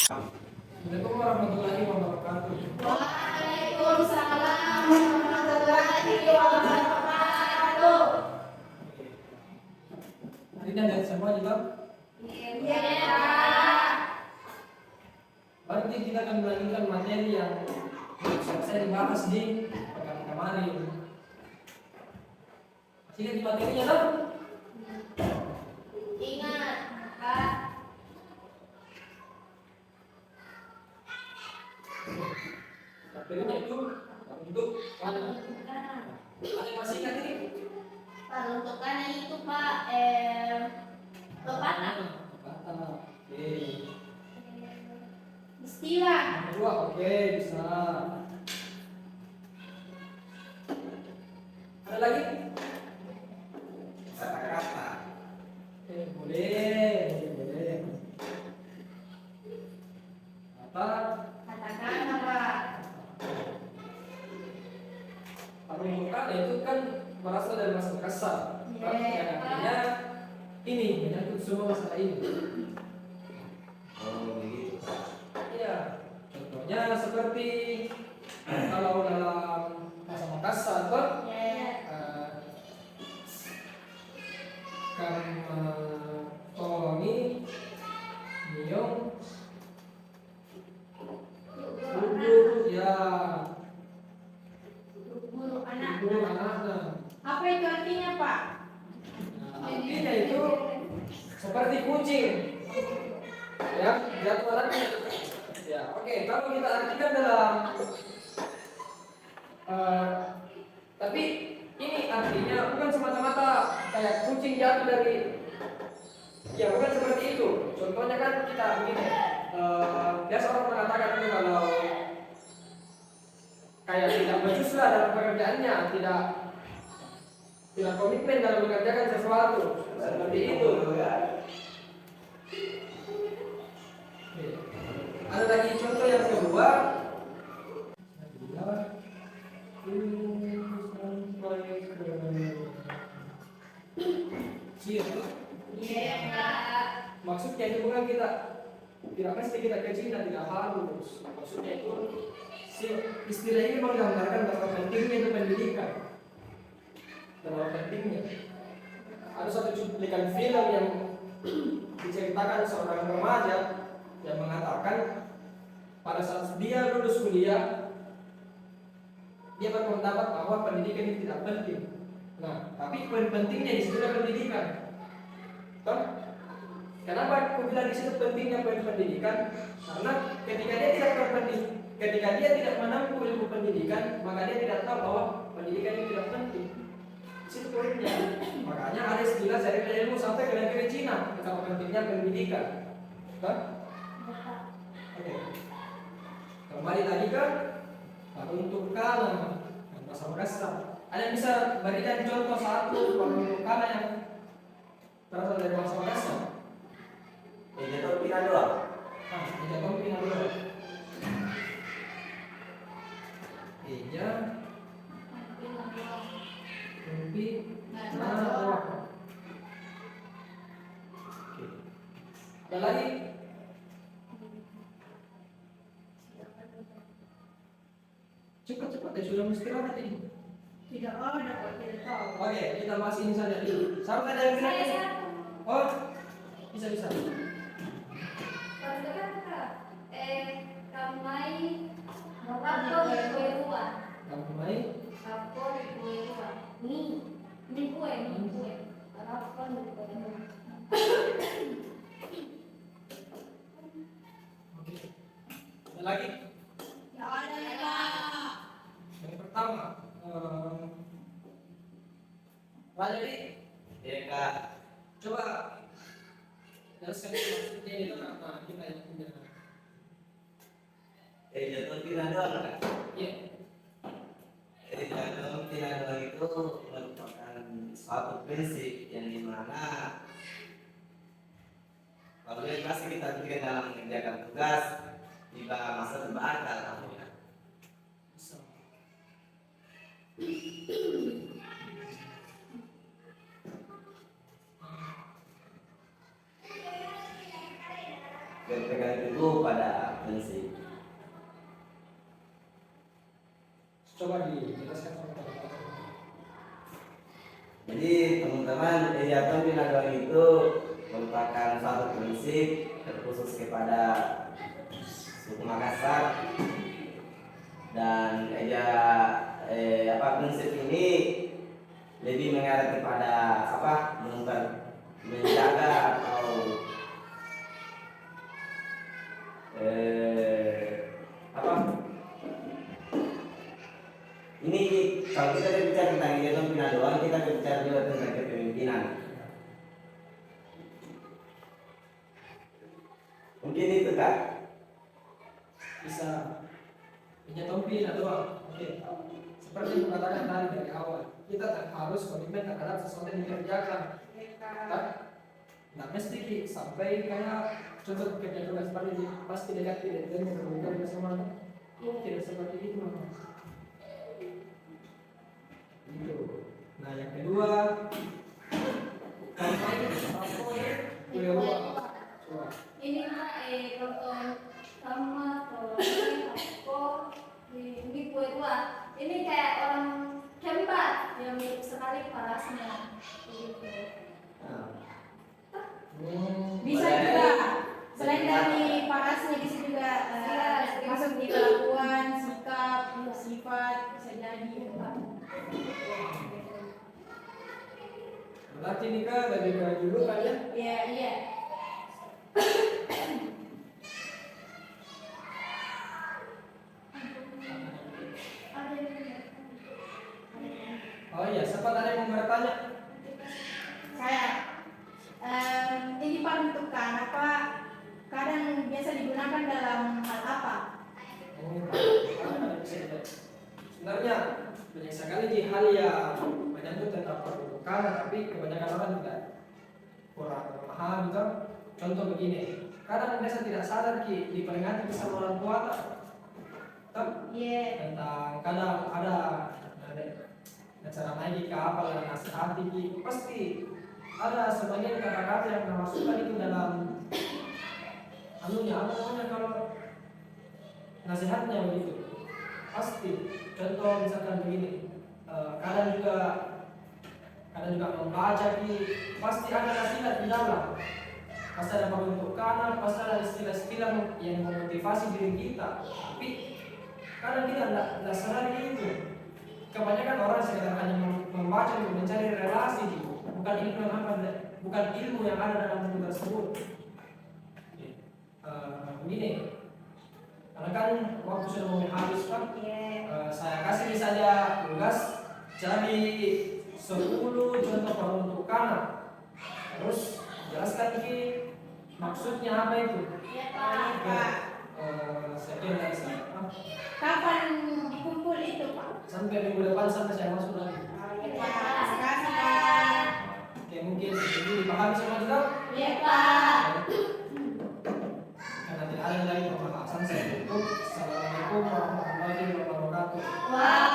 Assalamualaikum warahmatullahi wabarakatuh. Waalaikumsalam warahmatullahi wabarakatuh. Hari ini ada semua juga. Iya. Berarti kita akan melanjutkan materi yang selesai dibahas di pekan kemarin. Masih ingat di materinya kan? Ingat, Kak. Materinya itu untuk mana? Ada yang masih ingat ini? Peruntukannya itu Pak, pepatah. Pepatah. Oke. Istilah. Yang kedua, oke, bisa. Ada lagi? Kata-kata. Boleh. Apa? Katakan Pak. Peruntukan itu kan berasal dari bahasa kasar. Yang artinya ini menyangkut semua masalah ini. Oh begitu. Iya. Contohnya seperti kalau dalam bahasa Makassar tuh tolongi niung guru ya Guru anak. guru anaknya. Apa itu artinya Pak? Artinya itu seperti kucing ya jatuh anaknya ya. Oke, kalau kita artikan dalam tapi ini artinya bukan semata-mata kayak kucing jatuh dari ya, bukan seperti itu. Contohnya kan kita begini, biasa orang mengatakan itu kalau kayak tidak becus lah dalam pekerjaannya, tidak komitmen dalam mengerjakan sesuatu seperti itu. Ada lagi contoh yang kedua. Iya Kak. Maksudnya itu bukan kita tidak mesti kita ke Cina, tidak harus. Maksudnya itu istilah ini menggambarkan betapa pentingnya itu pendidikan. Betapa pentingnya. Ada satu cuplikan film yang diceritakan seorang remaja yang mengatakan pada saat dia lulus kuliah dia berpendapat bahwa pendidikan itu tidak penting. Nah, tapi poin pentingnya di situ adalah pendidikan. Toh? Kenapa aku bilang di situ pentingnya poin pendidikan? Karena ketika dia tidak menempuh ilmu pendidikan, maka dia tidak tahu bahwa pendidikan itu tidak penting. Di situ poinnya. Makanya ada istilah cari ilmu sampai ke negeri Cina betapa pentingnya pendidikan. Toh? Oke. Kembali tadi ke peruntukan bahasa Makassar. Ada yang bisa berikan contoh satu peruntukan yang berasal dari bahasa Makassar? Jatuh pindah doang. Eja tompi na dulu. Eja tompi na dulu. Ada lagi? Cepat-cepat ya, sudah istirahat ini. Tidak ada kok, tidak tahu. Oke, kita bahas ini saja dulu. Sampai ada yang bilang ini? Oh, bisa. Kamai Kapol Kuerua. Kamai Kapol Kuerua. Ni kue. Kapol Kuerua. Oke. Ada lagi? Ya ada ya. Yang pertama, Raja di, Iya kak. coba jelaskan maksudnya itu apa? Kita yang punya. Jatuh pindah doang kak. Iya. Jatuh pindah doang itu merupakan suatu prinsip yang dimana apabila pasti kita berikan dalam mengerjakan tugas tiba masa terbakar namanya. Bisa. berpegang teguh pada prinsip. Coba dijelaskan sama teman-teman. Jadi teman-teman, Ejaton Pinaduan itu merupakan suatu prinsip terkhusus kepada suku Makassar, dan prinsip ini lebih mengarah kepada menjaga atau ini kalau kita berbicara tentang Ejaton Pinaduan, kita berbicara juga tentang kepemimpinan. Mungkin itu Kak. Bisa Ejaton Pinaduan. Oke. Seperti yang katakan tadi dari awal, kita tak harus komitmen terhadap sesuatu yang dikerjakan. Nah, mesti sampai kayak contoh kerja tugas seperti ini pasti dekat tidak dan berhubungan bersama. Tidak seperti itu Mama. Itu. Nah, yang kedua, kampanye Puewa. Coba. Ini tonton sama ini kue tua. Ini kayak orang Kembar yang mirip sekali parasnya. Begitu. Bisa juga selain dari parasnya bisa juga masuk di kelakuan, sikap, sifat bisa jadi. Berarti nikah dari dulu kan ya? Iya, iya. Oh iya, siapa tadi yang mau bertanya? Saya ini pembentukan apa kadang biasa digunakan dalam hal apa? Sebenarnya banyak sekali di hal yang menyangkut tentang perbudakan, tapi kebanyakan orang tidak kurang paham gitu. Contoh begini, kadang biasa tidak sadar di peringatan bisa orang tua Iya. tentang kadang ada cara naik ke apa dan nasihati pasti ada sebagian kata-kata yang memasukkan itu dalam anunya apa namanya kalau nasihatnya begitu pasti. Contoh misalkan begini, kadang juga membaca pasti ada nasihat di dalam, pasti ada pembentukan, pasti ada istilah-istilah yang memotivasi diri kita, tapi kadang kita tidak sadar itu. Kebanyakan orang sekarang hanya membaca untuk mencari relasi, bukan ilmu yang ada dalam buku tersebut. Begini, karena kan waktu sudah mau habis Pak, saya kasih saja tugas cari 10 contoh peruntukan, terus jelaskan maksudnya apa itu. Iya Pak. Sekian dari saya. Kapan dikumpul itu Pak? Sampai minggu depan sampai saya masuk lagi. Terima kasih Pak. Oke, mungkin ini dipahami semua juga. Iya Pak. Karena tidak ada lagi pembahasan saya tutup. Assalamualaikum warahmatullahi wabarakatuh. Wah.